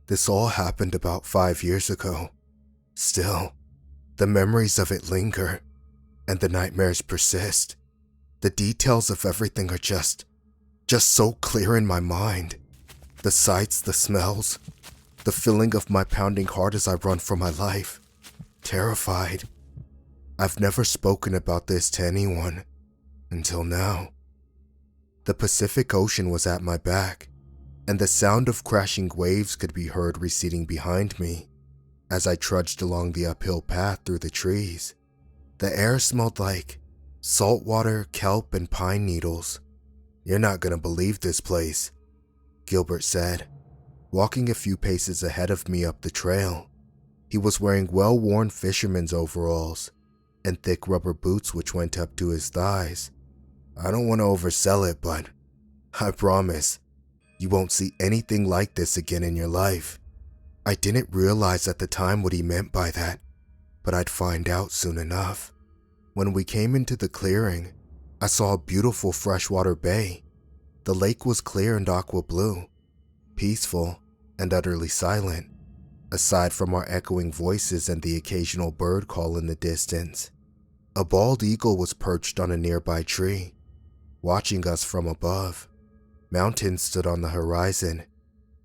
This all happened about 5 years ago. Still, the memories of it linger, and the nightmares persist. The details of everything are just so clear in my mind. The sights, the smells, the feeling of my pounding heart as I run for my life, terrified. I've never spoken about this to anyone until now. The Pacific Ocean was at my back, and the sound of crashing waves could be heard receding behind me as I trudged along the uphill path through the trees. The air smelled like salt water, kelp, and pine needles. "You're not gonna believe this place," Gilbert said, walking a few paces ahead of me up the trail. He was wearing well-worn fisherman's overalls and thick rubber boots which went up to his thighs. "I don't want to oversell it, but I promise you won't see anything like this again in your life." I didn't realize at the time what he meant by that, but I'd find out soon enough. When we came into the clearing, I saw a beautiful freshwater bay. The lake was clear and aqua blue, peaceful and utterly silent, aside from our echoing voices and the occasional bird call in the distance. A bald eagle was perched on a nearby tree, watching us from above. Mountains stood on the horizon,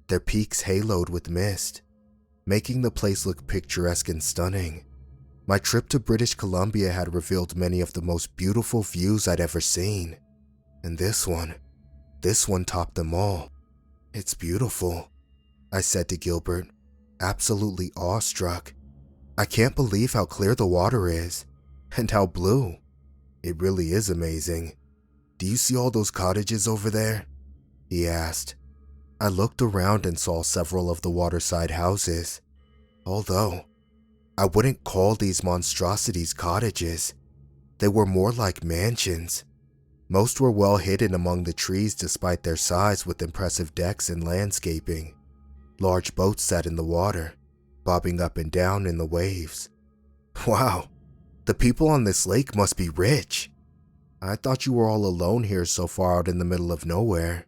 their peaks haloed with mist, making the place look picturesque and stunning. My trip to British Columbia had revealed many of the most beautiful views I'd ever seen, and this one topped them all. "It's beautiful," I said to Gilbert, absolutely awestruck. "I can't believe how clear the water is, and how blue. It really is amazing. Do you see all those cottages over there?" he asked. I looked around and saw several of the waterside houses, although I wouldn't call these monstrosities cottages. They were more like mansions. Most were well hidden among the trees despite their size, with impressive decks and landscaping. Large boats sat in the water, bobbing up and down in the waves. "Wow, the people on this lake must be rich. I thought you were all alone here so far out in the middle of nowhere."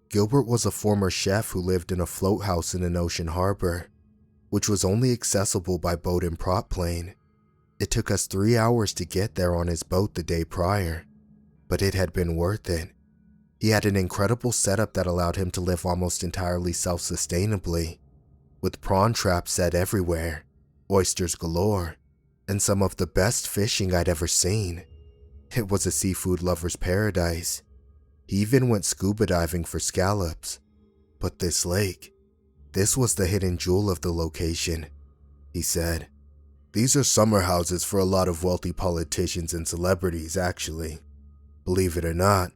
Gilbert was a former chef who lived in a float house in an ocean harbor, which was only accessible by boat and prop plane. It took us 3 hours to get there on his boat the day prior, but it had been worth it. He had an incredible setup that allowed him to live almost entirely self-sustainably, with prawn traps set everywhere, oysters galore, and some of the best fishing I'd ever seen. It was a seafood lover's paradise. He even went scuba diving for scallops. But this lake, this was the hidden jewel of the location, he said. "These are summer houses for a lot of wealthy politicians and celebrities, actually. Believe it or not,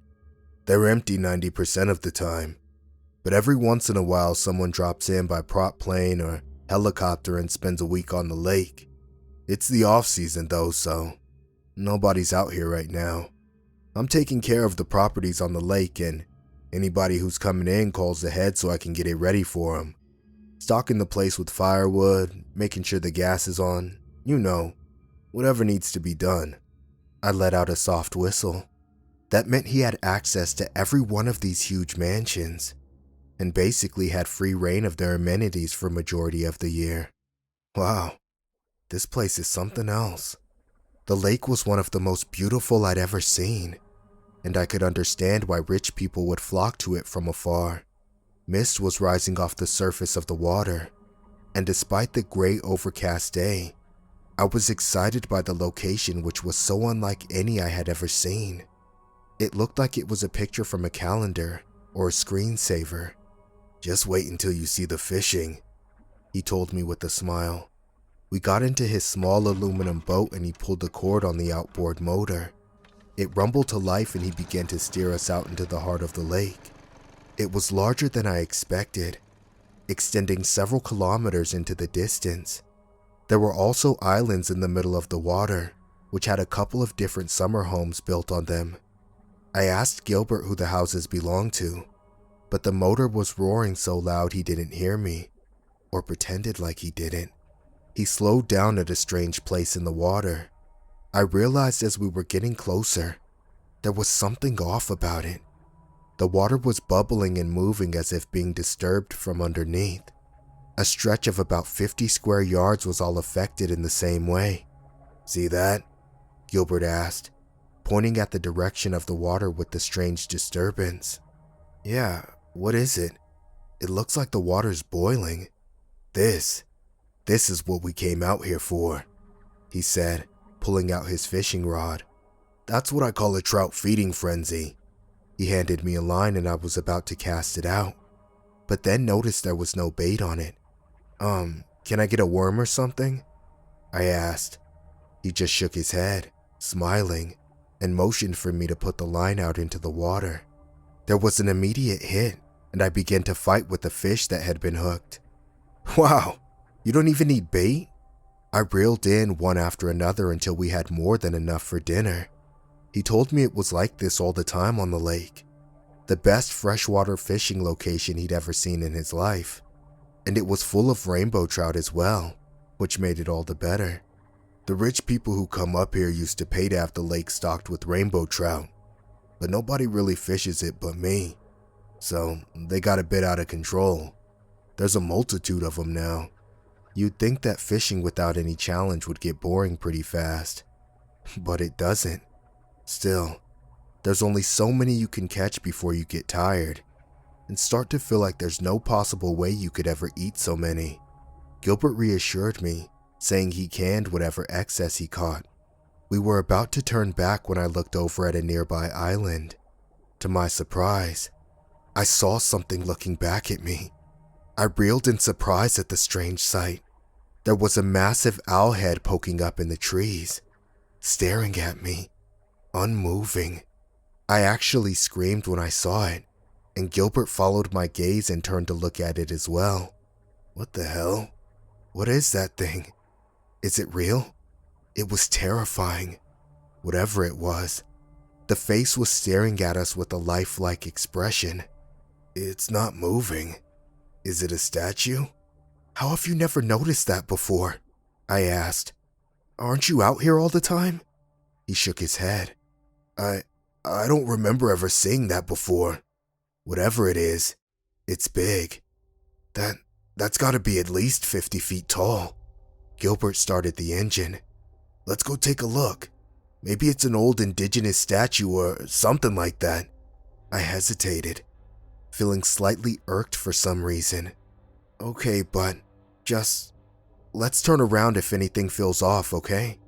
they're empty 90% of the time. But every once in a while someone drops in by prop plane or helicopter and spends a week on the lake. It's the off-season though, so nobody's out here right now. I'm taking care of the properties on the lake, and anybody who's coming in calls ahead so I can get it ready for them. Stocking the place with firewood, making sure the gas is on, whatever needs to be done." I let out a soft whistle. That meant he had access to every one of these huge mansions, and basically had free reign of their amenities for majority of the year. Wow, this place is something else. The lake was one of the most beautiful I'd ever seen, and I could understand why rich people would flock to it from afar. Mist was rising off the surface of the water, and despite the gray overcast day, I was excited by the location, which was so unlike any I had ever seen. It looked like it was a picture from a calendar or a screensaver. "Just wait until you see the fishing," he told me with a smile. We got into his small aluminum boat and he pulled the cord on the outboard motor. It rumbled to life and he began to steer us out into the heart of the lake. It was larger than I expected, extending several kilometers into the distance. There were also islands in the middle of the water, which had a couple of different summer homes built on them. I asked Gilbert who the houses belonged to, but the motor was roaring so loud he didn't hear me, or pretended like he didn't. He slowed down at a strange place in the water. I realized as we were getting closer, there was something off about it. The water was bubbling and moving as if being disturbed from underneath. A stretch of about 50 square yards was all affected in the same way. "See that?" Gilbert asked, pointing at the direction of the water with the strange disturbance. "Yeah, what is it? It looks like the water's boiling. This is what we came out here for," he said, pulling out his fishing rod. "That's what I call a trout feeding frenzy." He handed me a line and I was about to cast it out, but then noticed there was no bait on it. Can I get a worm or something?" I asked. He just shook his head, smiling, and motioned for me to put the line out into the water. There was an immediate hit, and I began to fight with the fish that had been hooked. "Wow, you don't even need bait?" I reeled in one after another until we had more than enough for dinner. He told me it was like this all the time on the lake, the best freshwater fishing location he'd ever seen in his life, and it was full of rainbow trout as well, which made it all the better. "The rich people who come up here used to pay to have the lake stocked with rainbow trout, but nobody really fishes it but me, so they got a bit out of control. There's a multitude of them now. You'd think that fishing without any challenge would get boring pretty fast, but it doesn't. Still, there's only so many you can catch before you get tired and start to feel like there's no possible way you could ever eat so many." Gilbert reassured me, saying he canned whatever excess he caught. We were about to turn back when I looked over at a nearby island. To my surprise, I saw something looking back at me. I reeled in surprise at the strange sight. There was a massive owl head poking up in the trees, staring at me, unmoving. I actually screamed when I saw it, and Gilbert followed my gaze and turned to look at it as well. "What the hell? What is that thing? Is it real?" It was terrifying. Whatever it was, the face was staring at us with a lifelike expression. "It's not moving. Is it a statue?" "How have you never noticed that before?" I asked. "Aren't you out here all the time?" He shook his head. I don't remember ever seeing that before. Whatever it is, it's big. That's gotta be at least 50 feet tall." Gilbert started the engine. "Let's go take a look. Maybe it's an old indigenous statue or something like that." I hesitated, feeling slightly irked for some reason. "Okay, but let's turn around if anything feels off, okay?"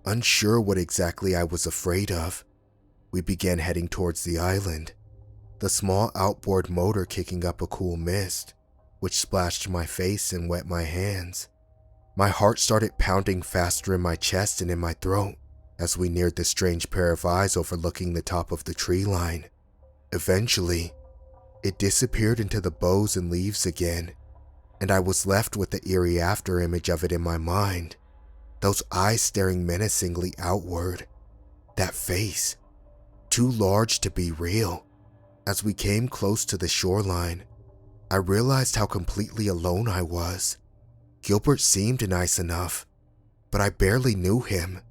Unsure what exactly I was afraid of, we began heading towards the island, the small outboard motor kicking up a cool mist, which splashed my face and wet my hands. My heart started pounding faster in my chest and in my throat as we neared the strange pair of eyes overlooking the top of the tree line. Eventually, it disappeared into the boughs and leaves again, and I was left with the eerie afterimage of it in my mind. Those eyes staring menacingly outward. That face, too large to be real. As we came close to the shoreline, I realized how completely alone I was. Gilbert seemed nice enough, but I barely knew him.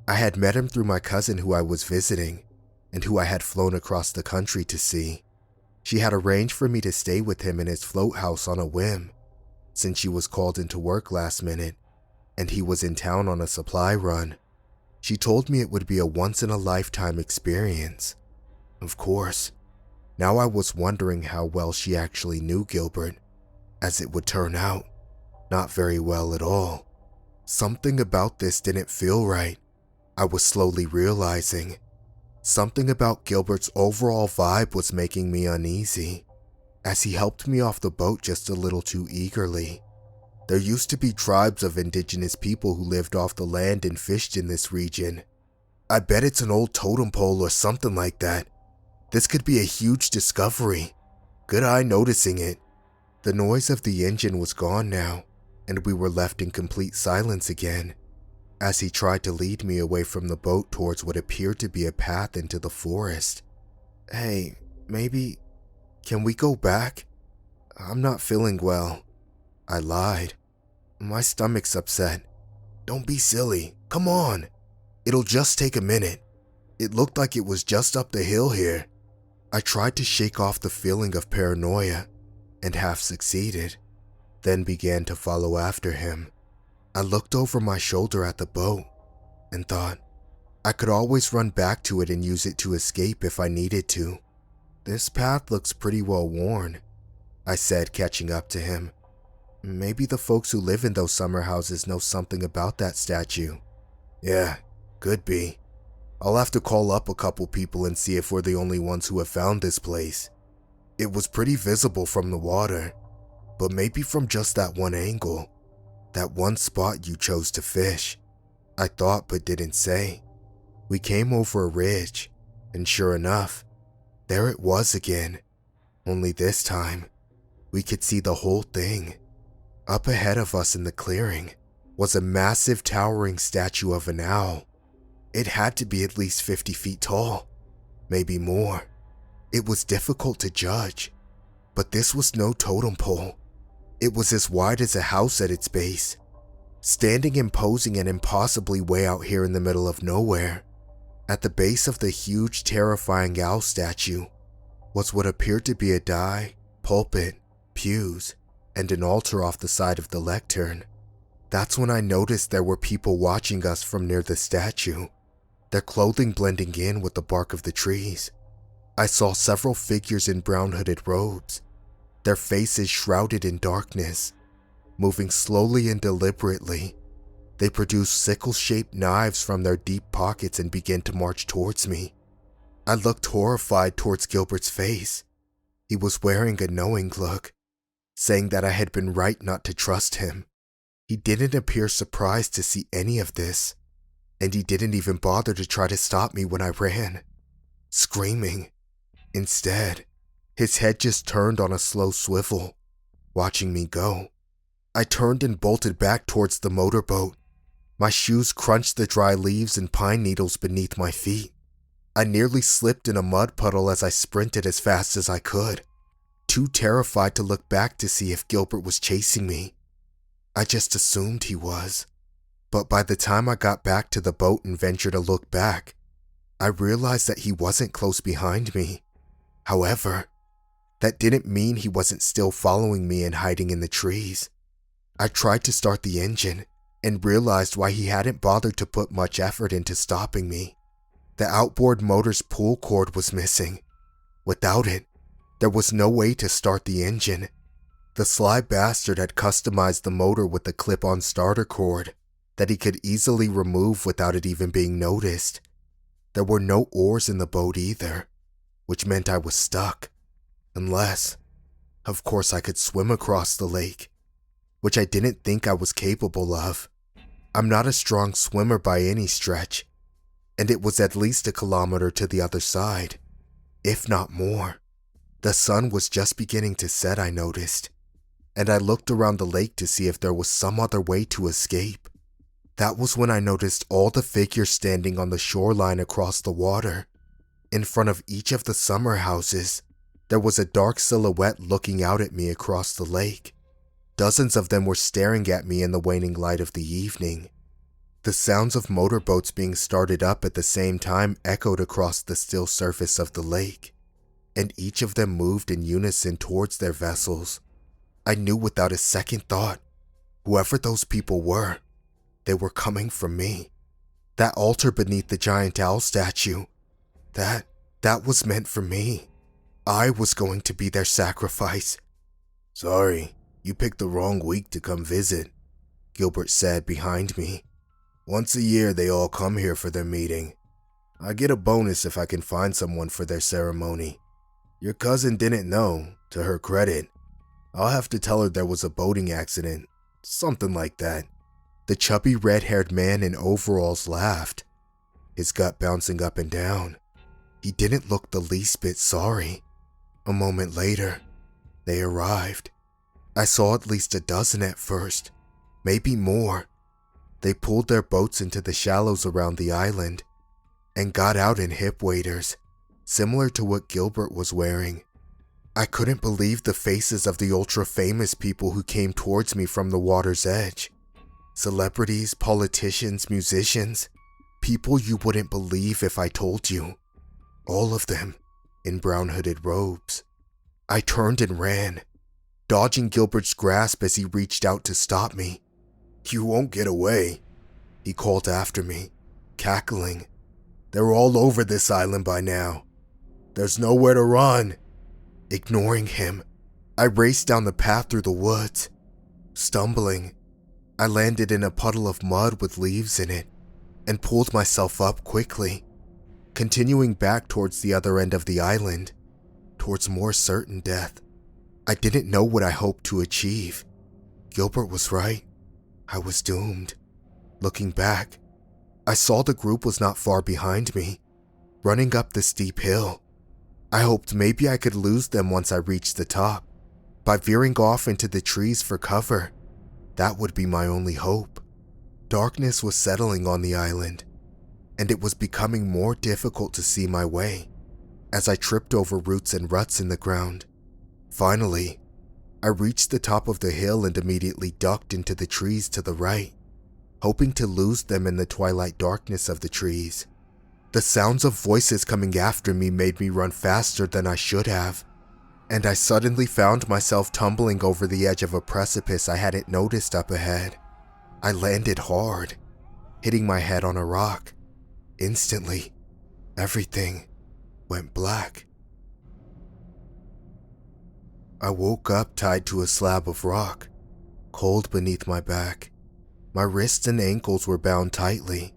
I had met him through my cousin who I was visiting, and who I had flown across the country to see. She had arranged for me to stay with him in his float house on a whim, since she was called into work last minute, and he was in town on a supply run. She told me it would be a once-in-a-lifetime experience. Of course, now I was wondering how well she actually knew Gilbert. As it would turn out, not very well at all. Something about this didn't feel right. I was slowly realizing. Something about Gilbert's overall vibe was making me uneasy, as he helped me off the boat just a little too eagerly. There used to be tribes of indigenous people who lived off the land and fished in this region. I bet it's an old totem pole or something like that. This could be a huge discovery. Good eye noticing it. The noise of the engine was gone now, and we were left in complete silence again, as he tried to lead me away from the boat towards what appeared to be a path into the forest. "Hey, can we go back? I'm not feeling well." I lied. "My stomach's upset." "Don't be silly. Come on. It'll just take a minute. It looked like it was just up the hill here." I tried to shake off the feeling of paranoia, and half succeeded. then began to follow after him. I looked over my shoulder at the boat and thought I could always run back to it and use it to escape if I needed to. "This path looks pretty well worn," I said, catching up to him. "Maybe the folks who live in those summer houses know something about that statue." "Yeah, could be. I'll have to call up a couple people and see if we're the only ones who have found this place. It was pretty visible from the water, but maybe from just that one angle, that one spot you chose to fish," I thought but didn't say. We came over a ridge, and sure enough, there it was again. Only this time, we could see the whole thing. Up ahead of us in the clearing was a massive towering statue of an owl. It had to be at least 50 feet tall, maybe more. It was difficult to judge, but this was no totem pole. It was as wide as a house at its base, standing imposing and impossibly way out here in the middle of nowhere. At the base of the huge, terrifying owl statue was what appeared to be a die, pulpit, pews, and an altar off the side of the lectern. That's when I noticed there were people watching us from near the statue, their clothing blending in with the bark of the trees. I saw several figures in brown hooded robes, their faces shrouded in darkness. Moving slowly and deliberately, they produced sickle-shaped knives from their deep pockets and began to march towards me. I looked horrified towards Gilbert's face. He was wearing a knowing look, saying that I had been right not to trust him. He didn't appear surprised to see any of this, and he didn't even bother to try to stop me when I ran, screaming. Instead, his head just turned on a slow swivel, watching me go. I turned and bolted back towards the motorboat. My shoes crunched the dry leaves and pine needles beneath my feet. I nearly slipped in a mud puddle as I sprinted as fast as I could, too terrified to look back to see if Gilbert was chasing me. I just assumed he was. But by the time I got back to the boat and ventured to look back, I realized that he wasn't close behind me. However, that didn't mean he wasn't still following me and hiding in the trees. I tried to start the engine and realized why he hadn't bothered to put much effort into stopping me. The outboard motor's pull cord was missing. Without it, there was no way to start the engine. The sly bastard had customized the motor with a clip-on starter cord that he could easily remove without it even being noticed. There were no oars in the boat either, which meant I was stuck. Unless, of course, I could swim across the lake, which I didn't think I was capable of. I'm not a strong swimmer by any stretch, and it was at least a kilometer to the other side, if not more. The sun was just beginning to set, I noticed, and I looked around the lake to see if there was some other way to escape. That was when I noticed all the figures standing on the shoreline across the water. In front of each of the summer houses, there was a dark silhouette looking out at me across the lake. Dozens of them were staring at me in the waning light of the evening. The sounds of motorboats being started up at the same time echoed across the still surface of the lake, and each of them moved in unison towards their vessels. I knew without a second thought, whoever those people were, they were coming for me. That altar beneath the giant owl statue, that was meant for me. I was going to be their sacrifice. "Sorry, you picked the wrong week to come visit," Gilbert said behind me. "Once a year they all come here for their meeting. I get a bonus if I can find someone for their ceremony. Your cousin didn't know, to her credit. I'll have to tell her there was a boating accident, something like that." The chubby red-haired man in overalls laughed, his gut bouncing up and down. He didn't look the least bit sorry. A moment later, they arrived. I saw at least a dozen at first, maybe more. They pulled their boats into the shallows around the island and got out in hip waders, similar to what Gilbert was wearing. I couldn't believe the faces of the ultra-famous people who came towards me from the water's edge. Celebrities, politicians, musicians, people you wouldn't believe if I told you. All of them in brown hooded robes. I turned and ran. dodging Gilbert's grasp as he reached out to stop me. "You won't get away," he called after me, cackling. "They're all over this island by now. There's nowhere to run." Ignoring him, I raced down the path through the woods. Stumbling, I landed in a puddle of mud with leaves in it and pulled myself up quickly, continuing back towards the other end of the island, towards more certain death. I didn't know what I hoped to achieve. Gilbert was right. I was doomed. Looking back, I saw the group was not far behind me, running up the steep hill. I hoped maybe I could lose them once I reached the top, by veering off into the trees for cover. That would be my only hope. Darkness was settling on the island, and it was becoming more difficult to see my way as I tripped over roots and ruts in the ground. Finally, I reached the top of the hill and immediately ducked into the trees to the right, hoping to lose them in the twilight darkness of the trees. The sounds of voices coming after me made me run faster than I should have, and I suddenly found myself tumbling over the edge of a precipice I hadn't noticed up ahead. I landed hard, hitting my head on a rock. Instantly, everything went black. I woke up tied to a slab of rock, cold beneath my back. My wrists and ankles were bound tightly,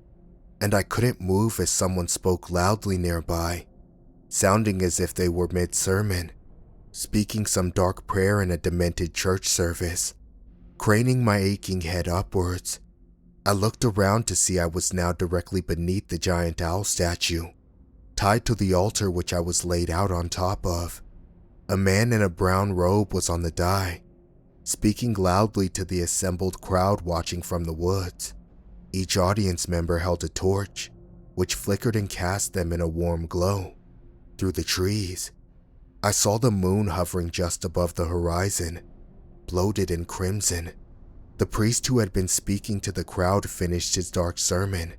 and I couldn't move as someone spoke loudly nearby, sounding as if they were mid-sermon, speaking some dark prayer in a demented church service. Craning my aching head upwards, I looked around to see I was now directly beneath the giant owl statue, tied to the altar which I was laid out on top of. A man in a brown robe was on the dais, speaking loudly to the assembled crowd watching from the woods. Each audience member held a torch, which flickered and cast them in a warm glow. Through the trees, I saw the moon hovering just above the horizon, bloated in crimson. The priest who had been speaking to the crowd finished his dark sermon,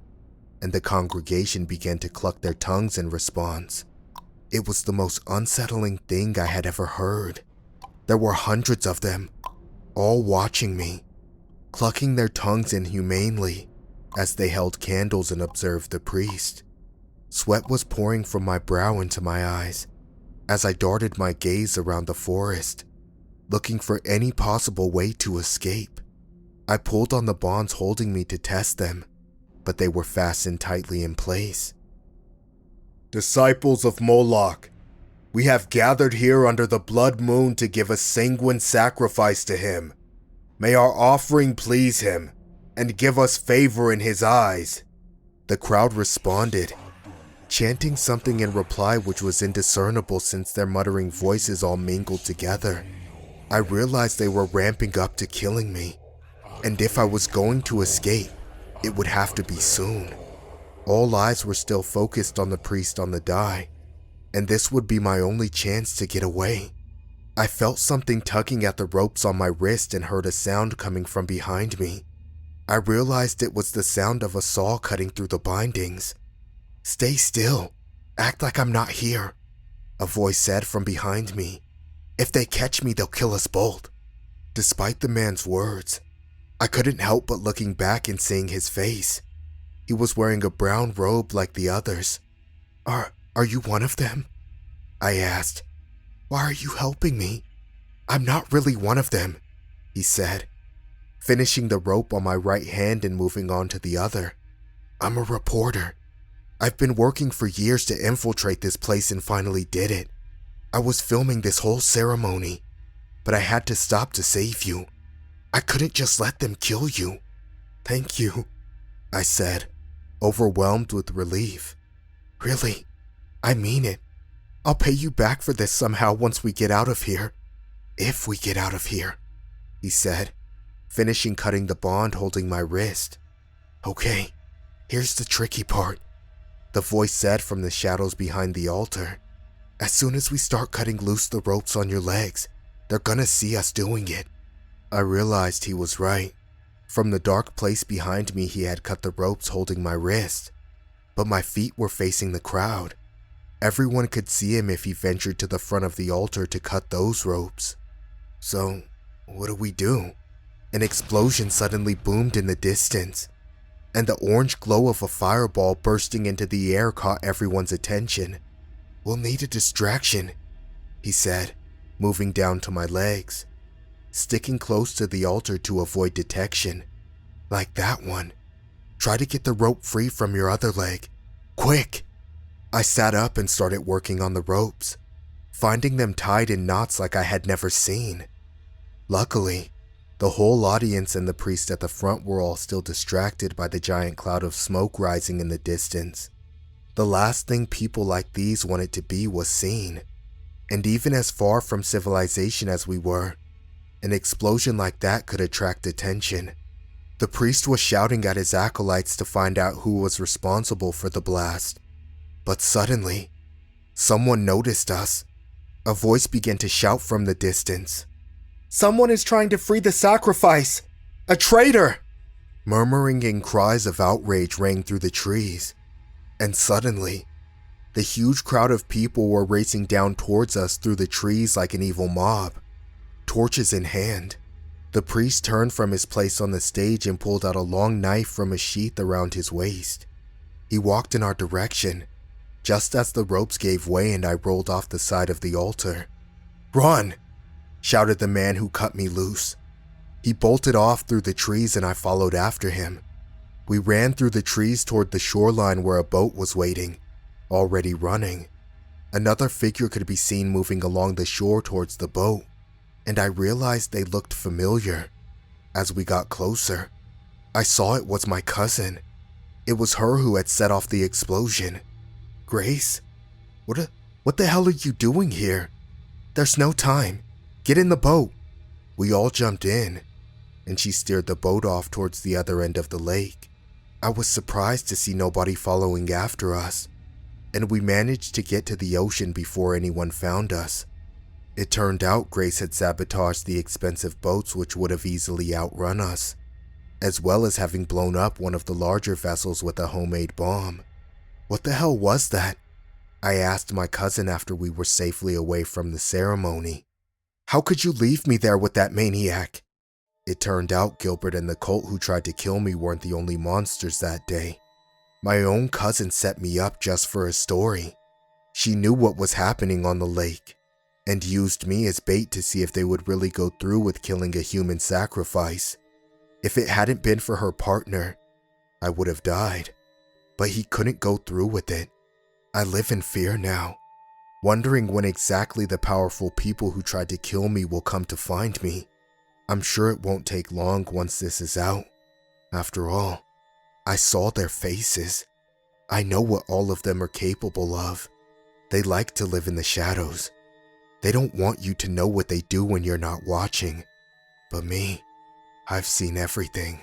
and the congregation began to cluck their tongues in response. It was the most unsettling thing I had ever heard. There were hundreds of them, all watching me, clucking their tongues inhumanely as they held candles and observed the priest. Sweat was pouring from my brow into my eyes as I darted my gaze around the forest, looking for any possible way to escape. I pulled on the bonds holding me to test them, but they were fastened tightly in place. "Disciples of Moloch, we have gathered here under the blood moon to give a sanguine sacrifice to him. May our offering please him and give us favor in his eyes." The crowd responded, chanting something in reply which was indiscernible since their muttering voices all mingled together. I realized they were ramping up to killing me, and if I was going to escape, it would have to be soon. All eyes were still focused on the priest on the dais, and this would be my only chance to get away. I felt something tugging at the ropes on my wrist and heard a sound coming from behind me. I realized it was the sound of a saw cutting through the bindings. "Stay still. Act like I'm not here," a voice said from behind me. "If they catch me, they'll kill us both." Despite the man's words, I couldn't help but looking back and seeing his face. He was wearing a brown robe like the others. Are you one of them?" I asked. "Why are you helping me?" "I'm not really one of them," he said, finishing the rope on my right hand and moving on to the other. "I'm a reporter. I've been working for years to infiltrate this place and finally did it. I was filming this whole ceremony, but I had to stop to save you. I couldn't just let them kill you." "Thank you," I said, overwhelmed with relief. "Really, I mean it. I'll pay you back for this somehow once we get out of here. If we get out of here," he said, finishing cutting the bond holding my wrist. "Okay, here's the tricky part," the voice said from the shadows behind the altar. "As soon as we start cutting loose the ropes on your legs, they're gonna see us doing it." I realized he was right. From the dark place behind me, he had cut the ropes holding my wrist, but my feet were facing the crowd. Everyone could see him if he ventured to the front of the altar to cut those ropes. So What do we do? An explosion suddenly boomed in the distance, and the orange glow of a fireball bursting into the air caught everyone's attention. We'll need a distraction, he said, moving down to my legs, sticking close to the altar to avoid detection. Like that one. Try to get the rope free from your other leg. Quick! I sat up and started working on the ropes, finding them tied in knots like I had never seen. Luckily, the whole audience and the priest at the front were all still distracted by the giant cloud of smoke rising in the distance. The last thing people like these wanted to be was seen. And even as far from civilization as we were, an explosion like that could attract attention. The priest was shouting at his acolytes to find out who was responsible for the blast. But suddenly, someone noticed us. A voice began to shout from the distance. "Someone is trying to free the sacrifice! A traitor!" Murmuring and cries of outrage rang through the trees. And suddenly, the huge crowd of people were racing down towards us through the trees like an evil mob, torches in hand. The priest turned from his place on the stage and pulled out a long knife from a sheath around his waist. He walked in our direction, just as the ropes gave way and I rolled off the side of the altar. "Run!" shouted the man who cut me loose. He bolted off through the trees and I followed after him. We ran through the trees toward the shoreline where a boat was waiting, already running. Another figure could be seen moving along the shore towards the boat, and I realized they looked familiar. As we got closer, I saw it was my cousin. It was her who had set off the explosion. "Grace, what the hell are you doing here? There's no time. Get in the boat." We all jumped in, and she steered the boat off towards the other end of the lake. I was surprised to see nobody following after us, and we managed to get to the ocean before anyone found us. It turned out Grace had sabotaged the expensive boats which would have easily outrun us, as well as having blown up one of the larger vessels with a homemade bomb. "What the hell was that?" I asked my cousin after we were safely away from the ceremony. "How could you leave me there with that maniac?" It turned out Gilbert and the cult who tried to kill me weren't the only monsters that day. My own cousin set me up just for a story. She knew what was happening on the lake, and used me as bait to see if they would really go through with killing a human sacrifice. If it hadn't been for her partner, I would have died. But he couldn't go through with it. I live in fear now, wondering when exactly the powerful people who tried to kill me will come to find me. I'm sure it won't take long once this is out. After all, I saw their faces. I know what all of them are capable of. They like to live in the shadows. They don't want you to know what they do when you're not watching. But me, I've seen everything.